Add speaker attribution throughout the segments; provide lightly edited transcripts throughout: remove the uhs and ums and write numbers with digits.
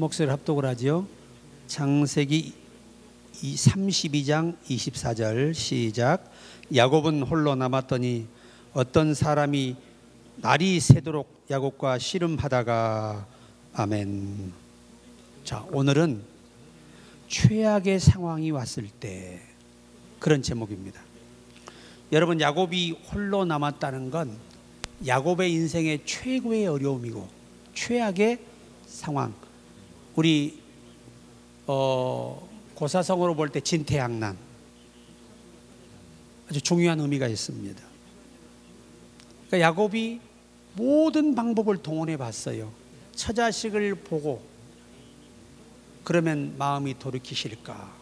Speaker 1: 목소리를 합독을 하지요. 창세기 32장 24절 시작. 야곱은 홀로 남았더니 어떤 사람이 날이 새도록 야곱과 씨름하다가. 아멘. 자, 오늘은 최악의 상황이 왔을 때 그런 제목입니다. 여러분, 야곱이 홀로 남았다는 건 야곱의 인생의 최고의 어려움이고 최악의 상황. 우리 고사성어로 볼 때 진퇴양난, 아주 중요한 의미가 있습니다. 그러니까 야곱이 모든 방법을 동원해 봤어요. 처자식을 보고 그러면 마음이 돌이키실까.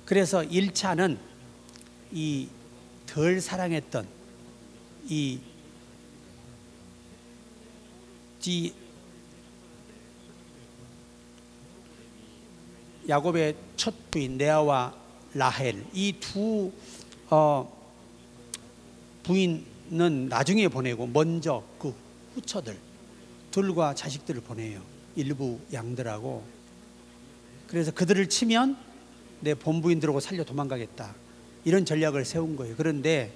Speaker 1: 그래서 1차는 이 덜 사랑했던 이 야곱의 첫 부인 레아와 라헬, 이 두 부인은 나중에 보내고 먼저 그 후처들과 자식들을 보내요. 일부 양들하고. 그래서 그들을 치면 내 본부인들하고 살려 도망가겠다, 이런 전략을 세운 거예요. 그런데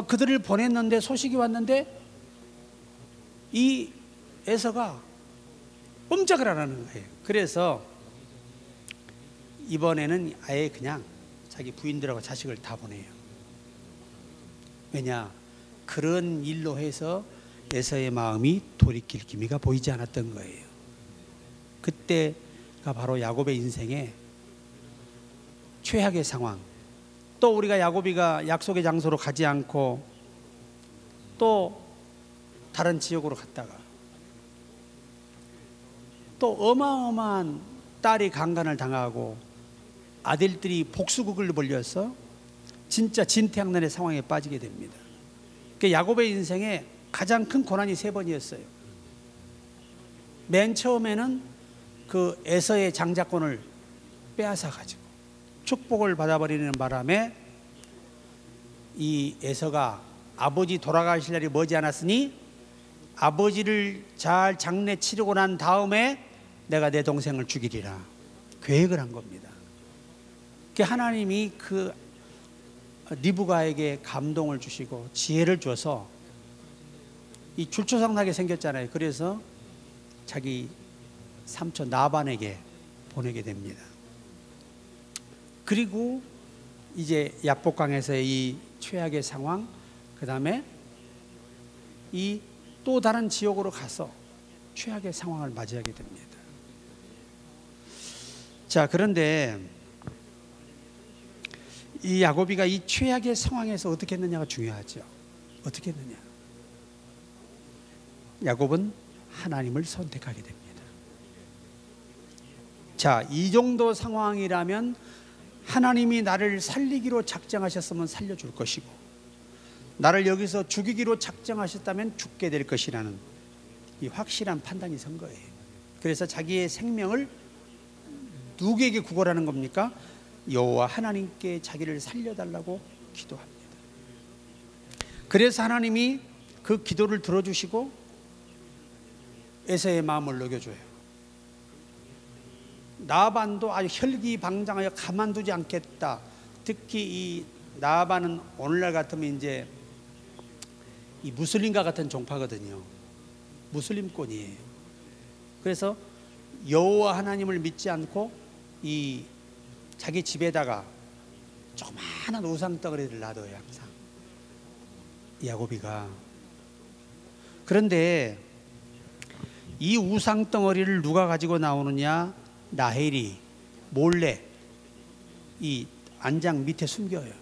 Speaker 1: 그들을 보냈는데 소식이 왔는데 이 에서가 꼼짝을 안 하는 거예요. 그래서 이번에는 아예 그냥 자기 부인들하고 자식을 다 보내요. 왜냐? 그런 일로 해서 에서의 마음이 돌이킬 기미가 보이지 않았던 거예요. 그때가 바로 야곱의 인생의 최악의 상황. 또 우리가 야곱이가 약속의 장소로 가지 않고 또 다른 지역으로 갔다가 또 어마어마한 딸이 강간을 당하고 아들들이 복수극을 벌려서 진짜 진퇴양난의 상황에 빠지게 됩니다. 야곱의 인생에 가장 큰 고난이 3번이었어요. 맨 처음에는 그 에서의 장자권을 빼앗아 가지고 축복을 받아버리는 바람에 이 에서가 아버지 돌아가실 날이 머지않았으니 아버지를 잘 장례 치르고 난 다음에 내가 내 동생을 죽이리라 계획을 한 겁니다. 하나님이 그 리브가에게 감동을 주시고 지혜를 줘서 이 줄초상나게 생겼잖아요. 그래서 자기 삼촌 나반에게 보내게 됩니다. 그리고 이제 야복강에서의 이 최악의 상황, 그 다음에 이 또 다른 지역으로 가서 최악의 상황을 맞이하게 됩니다. 자, 그런데 이 야곱이가 이 최악의 상황에서 어떻게 했느냐가 중요하죠. 어떻게 했느냐? 야곱은 하나님을 선택하게 됩니다. 자, 이 정도 상황이라면 하나님이 나를 살리기로 작정하셨으면 살려줄 것이고, 나를 여기서 죽이기로 작정하셨다면 죽게 될 것이라는 이 확실한 판단이 선 거예요. 그래서 자기의 생명을 누구에게 구걸하는 겁니까? 여호와 하나님께 자기를 살려달라고 기도합니다. 그래서 하나님이 그 기도를 들어주시고 에서의 마음을 녹여줘요. 나반도 아주 혈기방장하여 가만두지 않겠다. 특히 이 나반은 오늘날 같으면 이제 이 무슬림과 같은 종파거든요. 무슬림권이에요. 그래서 여호와 하나님을 믿지 않고 이 자기 집에다가 조그마한 우상덩어리를 놔둬요, 항상 야곱이가. 그런데 이 우상덩어리를 누가 가지고 나오느냐? 라헬이 몰래 이 안장 밑에 숨겨요.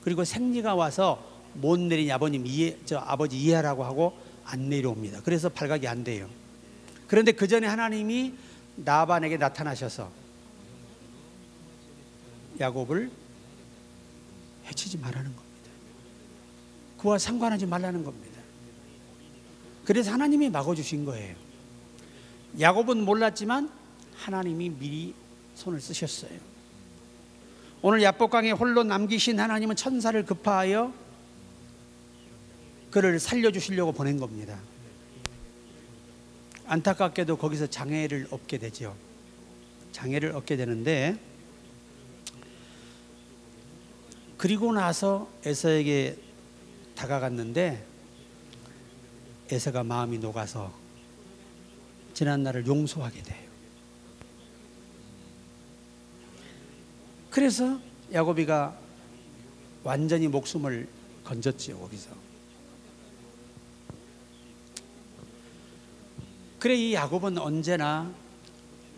Speaker 1: 그리고 생리가 와서 못 내린 아버지 이해하라고 하고 안 내려옵니다. 그래서 발각이 안 돼요. 그런데 그 전에 하나님이 나반에게 나타나셔서 야곱을 해치지 말라는 겁니다. 그와 상관하지 말라는 겁니다. 그래서 하나님이 막아주신 거예요. 야곱은 몰랐지만 하나님이 미리 손을 쓰셨어요. 오늘 야복강에 홀로 남기신 하나님은 천사를 급파하여 그를 살려주시려고 보낸 겁니다. 안타깝게도 거기서 장애를 얻게 되죠. 장애를 얻게 되는데, 그리고 나서 에서에게 다가갔는데 에서가 마음이 녹아서 지난 날을 용서하게 돼요. 그래서 야곱이가 완전히 목숨을 건졌지요, 거기서. 그래, 이 야곱은 언제나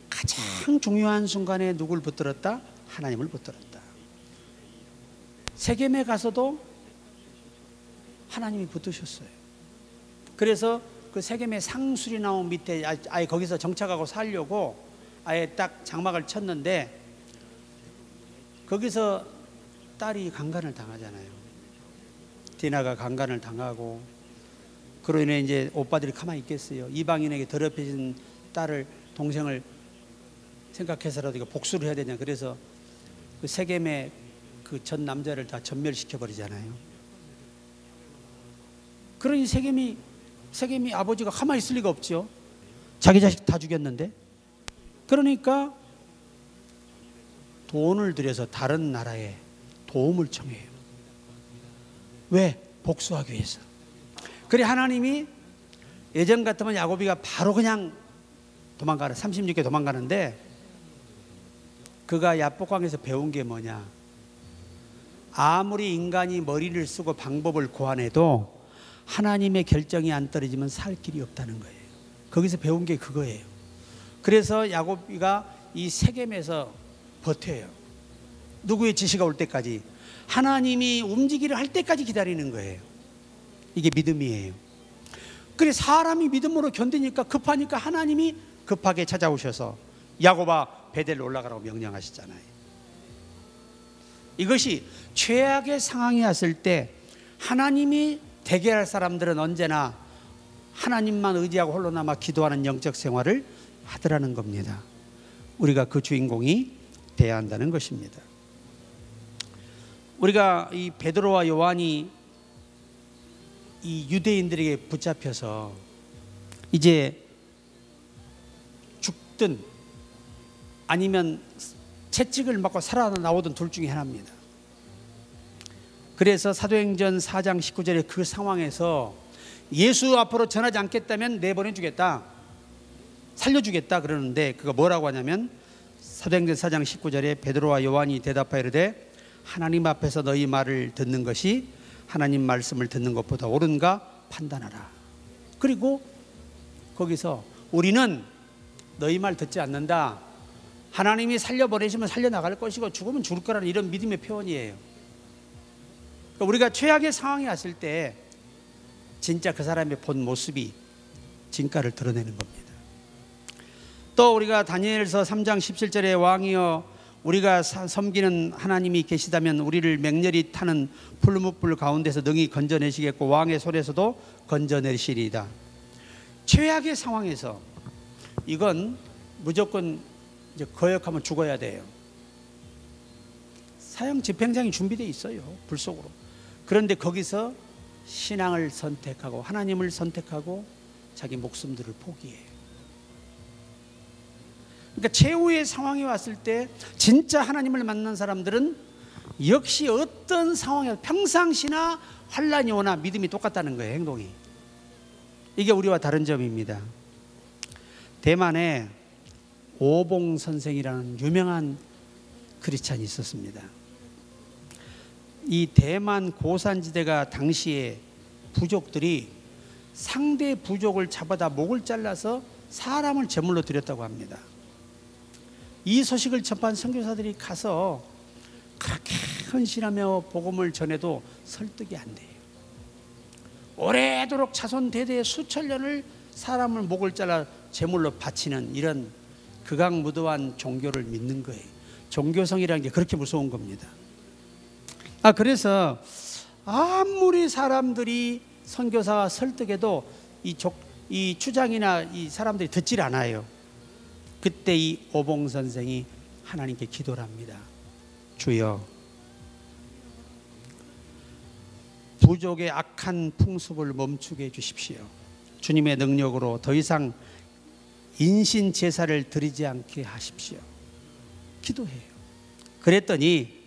Speaker 1: 가장 중요한 순간에 누굴 붙들었다? 하나님을 붙들었다. 세겜에 가서도 하나님이 붙드셨어요. 그래서 그 세겜의 상수리 나무 밑에 아예 거기서 정착하고 살려고 아예 딱 장막을 쳤는데, 거기서 딸이 강간을 당하잖아요. 디나가 강간을 당하고, 그로 인해 이제 오빠들이 가만히 있겠어요. 이방인에게 더럽혀진 딸을, 동생을 생각해서라도 이거 복수를 해야 되냐. 그래서 그 세겜의 그 전 남자를 다 전멸시켜 버리잖아요. 그러니 세겜이 아버지가 가만히 있을 리가 없죠. 자기 자식 다 죽였는데. 그러니까 돈을 들여서 다른 나라에 도움을 청해요. 왜? 복수하기 위해서. 그래, 하나님이 예전 같으면 야곱이가 바로 그냥 도망가는, 36개 도망가는데, 그가 야복강에서 배운 게 뭐냐? 아무리 인간이 머리를 쓰고 방법을 고안해도 하나님의 결정이 안 떨어지면 살 길이 없다는 거예요. 거기서 배운 게 그거예요. 그래서 야곱이가 이 세겜에서 버텨요. 누구의 지시가 올 때까지, 하나님이 움직이려 할 때까지 기다리는 거예요. 이게 믿음이에요. 그래, 사람이 믿음으로 견디니까, 급하니까 하나님이 급하게 찾아오셔서 야곱아 베델로 올라가라고 명령하시잖아요. 이것이 최악의 상황이 왔을 때 하나님이 대결할 사람들은 언제나 하나님만 의지하고 홀로 남아 기도하는 영적 생활을 하더라는 겁니다. 우리가 그 주인공이 돼야 한다는 것입니다. 우리가 이 베드로와 요한이 이 유대인들에게 붙잡혀서 이제 죽든 아니면 채찍을 맞고 살아나오던 둘 중에 하나입니다. 그래서 사도행전 4장 19절에 그 상황에서 예수 앞으로 전하지 않겠다면 내보내주겠다, 살려주겠다 그러는데, 그가 뭐라고 하냐면 사도행전 4장 19절에 베드로와 요한이 대답하여 이르되 하나님 앞에서 너희 말을 듣는 것이 하나님 말씀을 듣는 것보다 옳은가 판단하라. 그리고 거기서 우리는 너희 말 듣지 않는다, 하나님이 살려보내시면 살려나갈 것이고 죽으면 죽을 거라는 이런 믿음의 표현이에요. 그러니까 우리가 최악의 상황이 왔을 때 진짜 그 사람의 본 모습이 진가를 드러내는 겁니다. 또 우리가 다니엘서 3장 17절에 왕이여 우리가 섬기는 하나님이 계시다면 우리를 맹렬히 타는 풀무불 가운데서 능히 건져내시겠고 왕의 손에서도 건져내시리이다. 최악의 상황에서 이건 무조건 이제 거역하면 죽어야 돼요. 사형 집행장이 준비되어 있어요, 불 속으로. 그런데 거기서 신앙을 선택하고 하나님을 선택하고 자기 목숨들을 포기해요. 그러니까 최후의 상황이 왔을 때 진짜 하나님을 만난 사람들은 역시 어떤 상황에 평상시나 환란이 오나 믿음이 똑같다는 거예요, 행동이. 이게 우리와 다른 점입니다. 대만에 오봉 선생이라는 유명한 크리스찬이 있었습니다. 이 대만 고산지대가 당시에 부족들이 상대 부족을 잡아다 목을 잘라서 사람을 제물로 드렸다고 합니다. 이 소식을 접한 선교사들이 가서 그렇게 헌신하며 복음을 전해도 설득이 안 돼요. 오래도록 자손 대대에 수천 년을 사람을 목을 잘라 제물로 바치는 이런 극악무도한 종교를 믿는 거예요. 종교성이라는 게 그렇게 무서운 겁니다. 그래서 아무리 사람들이 선교사가 설득해도 이 추장이나 이 사람들이 듣질 않아요. 그때 이 오봉 선생이 하나님께 기도를 합니다. 주여, 부족의 악한 풍습을 멈추게 해 주십시오. 주님의 능력으로 더 이상 인신 제사를 드리지 않게 하십시오. 기도해요. 그랬더니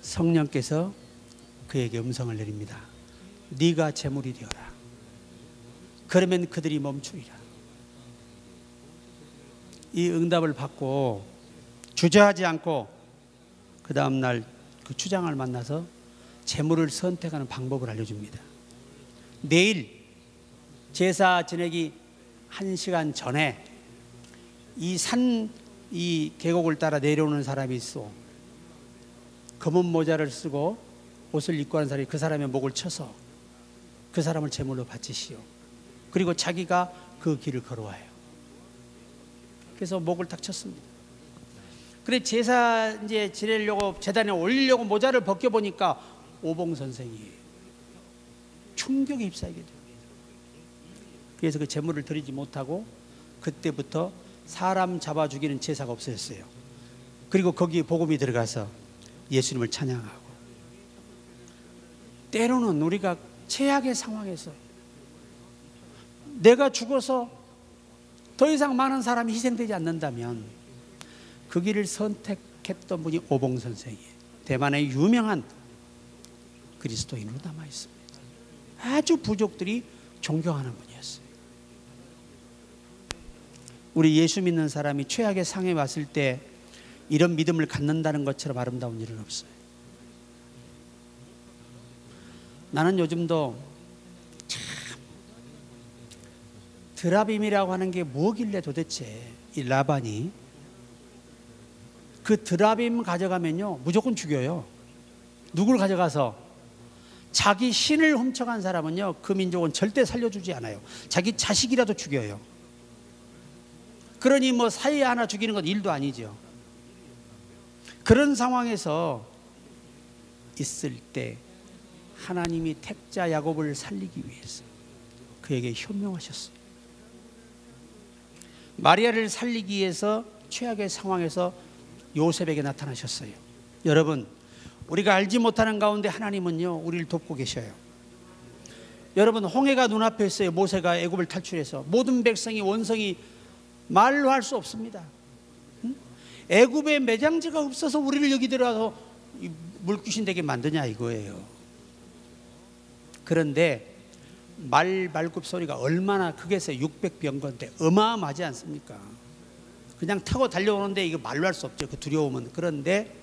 Speaker 1: 성령께서 그에게 음성을 내립니다. 네가 제물이 되어라. 그러면 그들이 멈추리라. 이 응답을 받고 주저하지 않고 그 다음날 그 추장을 만나서 제물을 선택하는 방법을 알려줍니다. 내일 제사 지내기 1시간 전에 이 계곡을 따라 내려오는 사람이 있어. 검은 모자를 쓰고 옷을 입고 하는 사람이 그 사람의 목을 쳐서 그 사람을 제물로 바치시오. 그리고 자기가 그 길을 걸어와요. 그래서 목을 딱 쳤습니다. 그래 제사 이제 지내려고 제단에 올리려고 모자를 벗겨 보니까 오봉 선생이에요. 충격에 휩싸이게 됩니다. 그래서 그 제물을 드리지 못하고 그때부터 사람 잡아 죽이는 제사가 없어졌어요. 그리고 거기에 복음이 들어가서 예수님을 찬양하고. 때로는 우리가 최악의 상황에서 내가 죽어서 더 이상 많은 사람이 희생되지 않는다면 그 길을 선택했던 분이 오봉 선생이에요. 대만의 유명한 그리스도인으로 남아 있습니다. 아주 부족들이 존경하는 분이었어요. 우리 예수 믿는 사람이 최악의 상황에 왔을 때 이런 믿음을 갖는다는 것처럼 아름다운 일은 없어요. 나는 요즘도 참 드라빔이라고 하는 게 뭐길래 도대체 이 라반이 그 드라빔 가져가면요 무조건 죽여요. 누굴 가져가서 자기 신을 훔쳐간 사람은요 그 민족은 절대 살려주지 않아요. 자기 자식이라도 죽여요. 그러니 뭐 사이 하나 죽이는 건 일도 아니죠. 그런 상황에서 있을 때 하나님이 택자 야곱을 살리기 위해서 그에게 현명하셨어요. 마리아를 살리기 위해서 최악의 상황에서 요셉에게 나타나셨어요. 여러분, 우리가 알지 못하는 가운데 하나님은요 우리를 돕고 계셔요. 여러분, 홍해가 눈앞에 있어요. 모세가 애굽을 탈출해서 모든 백성이 원성이 말로 할 수 없습니다. 애굽에 매장지가 없어서 우리를 여기 들어와서 물귀신 되게 만드냐 이거예요. 그런데 말발굽 소리가 얼마나 크겠어요. 600병건데 어마어마하지 않습니까? 그냥 타고 달려오는데 이거 말로 할 수 없죠. 그 두려움은. 그런데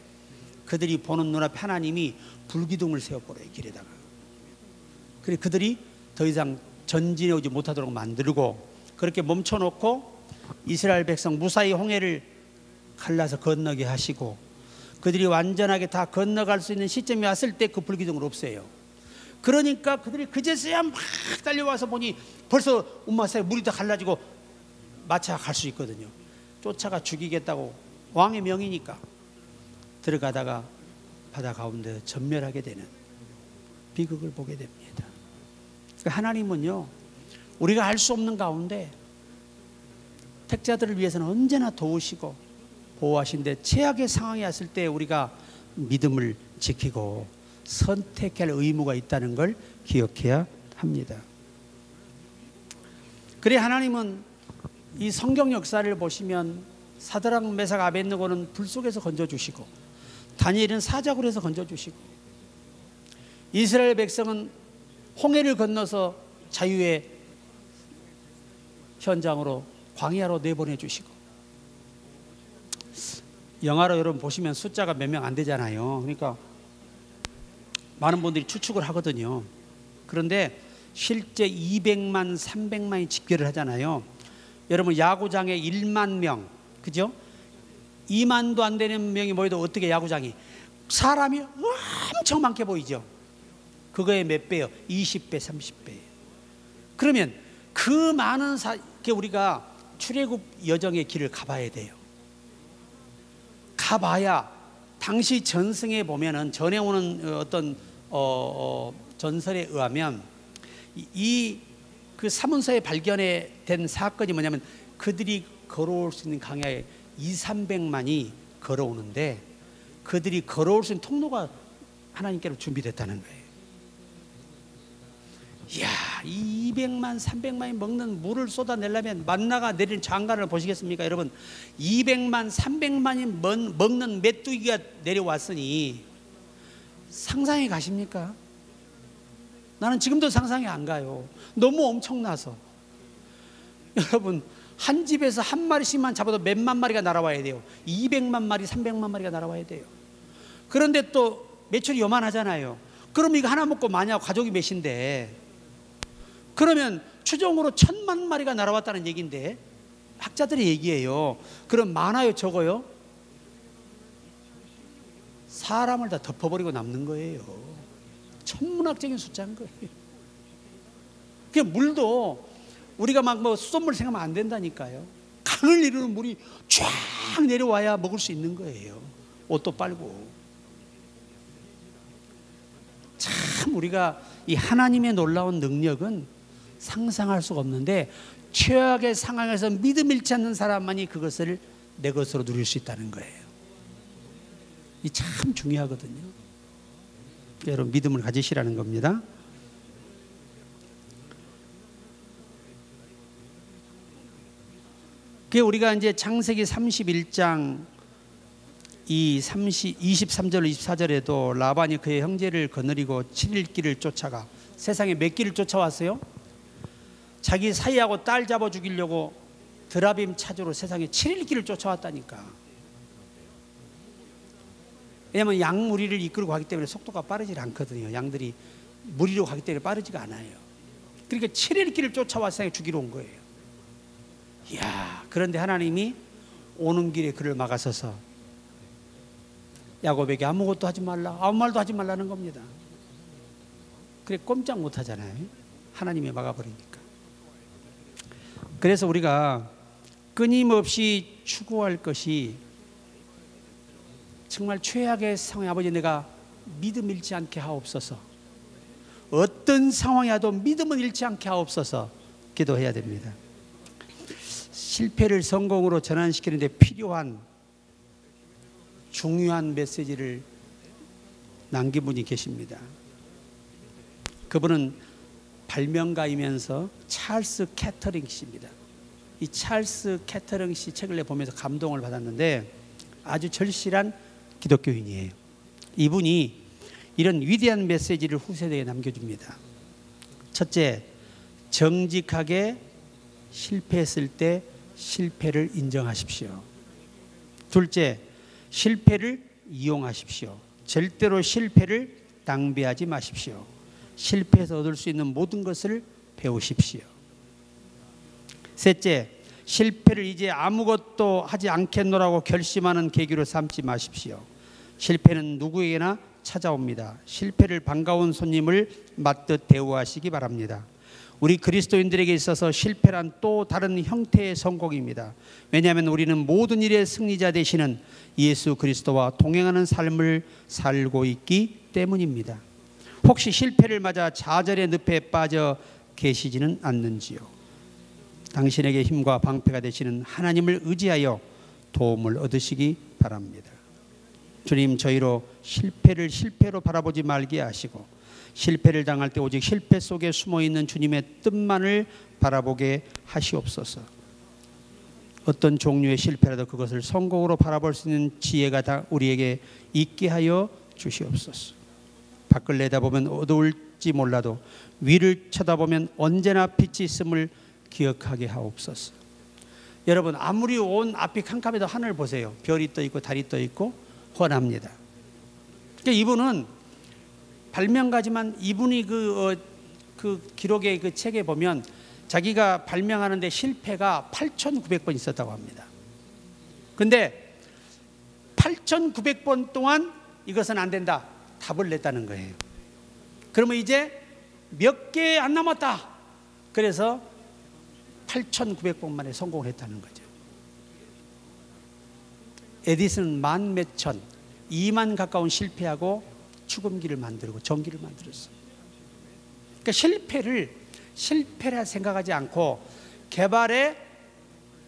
Speaker 1: 그들이 보는 눈앞에 하나님이 불기둥을 세워버려요. 길에다가. 그래 그들이 더 이상 전진해 오지 못하도록 만들고 그렇게 멈춰놓고 이스라엘 백성 무사히 홍해를 갈라서 건너게 하시고 그들이 완전하게 다 건너갈 수 있는 시점이 왔을 때 그 불기둥을 없애요. 그러니까 그들이 그제서야 막 달려와서 보니 벌써 운마사에 물이 다 갈라지고 마차가 갈 수 있거든요. 쫓아가 죽이겠다고 왕의 명이니까 들어가다가 바다 가운데 전멸하게 되는 비극을 보게 됩니다. 그러니까 하나님은요 우리가 알 수 없는 가운데 택자들을 위해서는 언제나 도우시고 보호하신데 최악의 상황이 왔을 때 우리가 믿음을 지키고 선택할 의무가 있다는 걸 기억해야 합니다. 그래 하나님은 이 성경 역사를 보시면 사드락 메삭 아벳느고는 불 속에서 건져주시고 다니엘은 사자굴에서 건져주시고 이스라엘 백성은 홍해를 건너서 자유의 현장으로 광야로 내보내주시고 영화로 여러분 보시면 숫자가 몇 명 안 되잖아요. 그러니까 많은 분들이 추측을 하거든요. 그런데 실제 200만, 300만이 집결을 하잖아요. 여러분 야구장에 1만 명, 그죠? 2만도 안 되는 명이 모여도 어떻게 야구장이 사람이 엄청 많게 보이죠? 그거의 몇 배요? 20배, 30배. 그러면 그 많은 우리가 출애굽 여정의 길을 가봐야 돼요. 가봐야 당시 전승에 보면은 전해 오는 어떤 전설에 의하면 그 사문서에 발견된 사건이 뭐냐면 그들이 걸어올 수 있는 강야에 200~300만이 걸어오는데 그들이 걸어올 수 있는 통로가 하나님께로 준비됐다는 거예요. 이야, 200만 300만이 먹는 물을 쏟아내려면 만나가 내리는 장관을 보시겠습니까? 여러분, 200만 300만이 먹는 메뚜기가 내려왔으니 상상이 가십니까? 나는 지금도 상상이 안 가요. 너무 엄청나서. 여러분, 한 집에서 한 마리씩만 잡아도 몇만 마리가 날아와야 돼요. 200만 마리 300만 마리가 날아와야 돼요. 그런데 또 매출이 요만하잖아요. 그럼 이거 하나 먹고 만약 가족이 몇인데, 그러면 추정으로 1000만 마리가 날아왔다는 얘기인데, 학자들의 얘기예요. 그럼 많아요, 적어요? 사람을 다 덮어버리고 남는 거예요. 천문학적인 숫자인 거예요. 그 물도 우리가 막 뭐 수돗물 생각하면 안 된다니까요. 강을 이루는 물이 쫙 내려와야 먹을 수 있는 거예요. 옷도 빨고. 참 우리가 이 하나님의 놀라운 능력은 상상할 수가 없는데, 최악의 상황에서 믿음 잃지 않는 사람만이 그것을 내 것으로 누릴 수 있다는 거예요. 이 참 중요하거든요. 여러분, 믿음을 가지시라는 겁니다. 그게 우리가 이제 창세기 31장 이 23절 24절에도 라반이 그의 형제를 거느리고 7일 길을 쫓아가, 세상에 몇 길을 쫓아왔어요? 자기 사이하고 딸 잡아 죽이려고 드라빔 찾으러 세상에 7일 길을 쫓아왔다니까. 왜냐하면 양 무리를 이끌고 가기 때문에 속도가 빠르지 않거든요. 양들이 무리로 가기 때문에 빠르지가 않아요. 그러니까 7일 길을 쫓아와 세상에 죽이러 온 거예요. 이야, 그런데 하나님이 오는 길에 그를 막아서서 야곱에게 아무것도 하지 말라, 아무 말도 하지 말라는 겁니다. 그래 꼼짝 못 하잖아요. 하나님이 막아버리니까. 그래서 우리가 끊임없이 추구할 것이, 정말 최악의 상황에 아버지 내가 믿음 잃지 않게 하옵소서, 어떤 상황이 와도 믿음은 잃지 않게 하옵소서 기도해야 됩니다. 실패를 성공으로 전환시키는 데 필요한 중요한 메시지를 남긴 분이 계십니다. 그분은 발명가이면서 찰스 캐터링 씨입니다. 이 찰스 캐터링 씨 책을 보면서 감동을 받았는데, 아주 절실한 기독교인이에요. 이분이 이런 위대한 메시지를 후세대에 남겨줍니다. 첫째, 정직하게 실패했을 때 실패를 인정하십시오. 둘째, 실패를 이용하십시오. 절대로 실패를 낭비하지 마십시오. 실패해서 얻을 수 있는 모든 것을 배우십시오. 셋째, 실패를 이제 아무것도 하지 않겠노라고 결심하는 계기로 삼지 마십시오. 실패는 누구에게나 찾아옵니다. 실패를 반가운 손님을 맞듯 대우하시기 바랍니다. 우리 그리스도인들에게 있어서 실패란 또 다른 형태의 성공입니다. 왜냐하면 우리는 모든 일의 승리자 되시는 예수 그리스도와 동행하는 삶을 살고 있기 때문입니다. 혹시 실패를 맞아 좌절의 늪에 빠져 계시지는 않는지요? 당신에게 힘과 방패가 되시는 하나님을 의지하여 도움을 얻으시기 바랍니다. 주님, 저희로 실패를 실패로 바라보지 말게 하시고, 실패를 당할 때 오직 실패 속에 숨어있는 주님의 뜻만을 바라보게 하시옵소서. 어떤 종류의 실패라도 그것을 성공으로 바라볼 수 있는 지혜가 다 우리에게 있게 하여 주시옵소서. 밖을 내다보면 어두울지 몰라도 위를 쳐다보면 언제나 빛이 있음을 기억하게 하옵소서. 여러분, 아무리 온 앞이 캄캄해도 하늘 보세요. 별이 떠 있고 달이 떠 있고 훤합니다. 그러니까 이분은 발명가지만 이분이 그 기록의 그 책에 보면 자기가 발명하는데 실패가 8,900번 있었다고 합니다. 근데 8,900번 동안 이것은 안 된다, 답을 냈다는 거예요. 그러면 이제 몇 개 안 남았다. 그래서 8,900번 만에 성공을 했다는 거죠. 에디슨은 만 몇천, 2만 가까운 실패하고 축음기를 만들고 전기를 만들었어요. 그러니까 실패라 생각하지 않고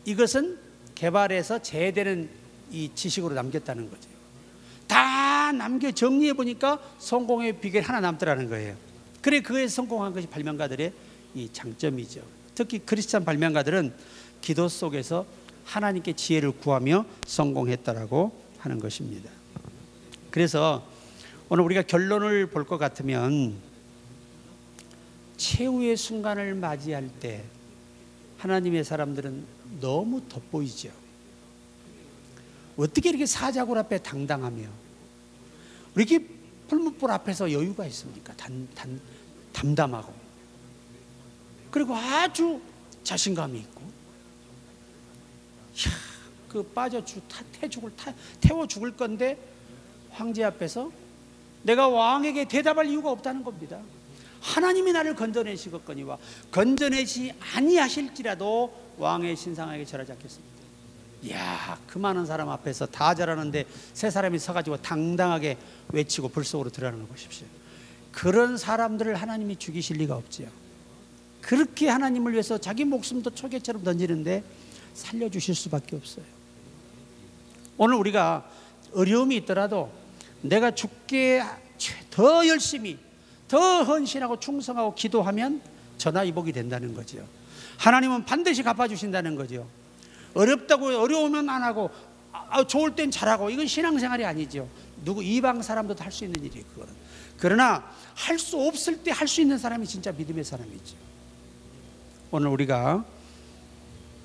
Speaker 1: 이것은 개발해서 제대로 이 지식으로 남겼다는 거죠. 다 남겨 정리해 보니까 성공의 비결 하나 남더라는 거예요. 그래 그에 성공한 것이 발명가들의 이 장점이죠. 특히 크리스찬 발명가들은 기도 속에서 하나님께 지혜를 구하며 성공했다라고 하는 것입니다. 그래서 오늘 우리가 결론을 볼 것 같으면 최후의 순간을 맞이할 때 하나님의 사람들은 너무 돋보이죠. 어떻게 이렇게 사자굴 앞에 당당하며 이렇게 풀무불 앞에서 여유가 있습니까? 담담하고 그리고 아주 자신감이 있고 그 태워 죽을 건데 황제 앞에서 내가 왕에게 대답할 이유가 없다는 겁니다. 하나님이 나를 건져내시겠거니와 건져내시 아니하실지라도 왕의 신상에게 절하지 않겠습니다. 이야, 그 많은 사람 앞에서 다 절하는데 세 사람이 서가지고 당당하게 외치고 불 속으로 들어가는 걸 보십시오. 그런 사람들을 하나님이 죽이실 리가 없지요. 그렇게 하나님을 위해서 자기 목숨도 초계처럼 던지는데 살려주실 수밖에 없어요. 오늘 우리가 어려움이 있더라도 내가 죽게 더 열심히 더 헌신하고 충성하고 기도하면 전화위복이 된다는 거죠. 하나님은 반드시 갚아주신다는 거죠. 어렵다고 어려우면 안 하고 좋을 땐 잘하고 이건 신앙생활이 아니죠. 누구 이방 사람도 할 수 있는 일이에요. 그거는. 그러나 할 수 없을 때 할 수 있는 사람이 진짜 믿음의 사람이죠. 오늘 우리가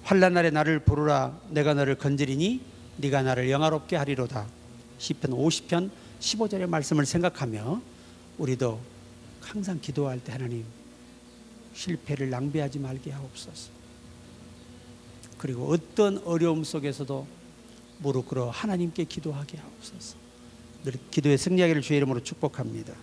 Speaker 1: 환난 날에 나를 부르라 내가 너를 건지리니 네가 나를 영화롭게 하리로다. 시편 50편 15절의 말씀을 생각하며 우리도 항상 기도할 때 하나님 실패를 낭비하지 말게 하옵소서. 그리고 어떤 어려움 속에서도 무릎 꿇어 하나님께 기도하게 하옵소서. 늘 기도에 승리하기를 주의 이름으로 축복합니다.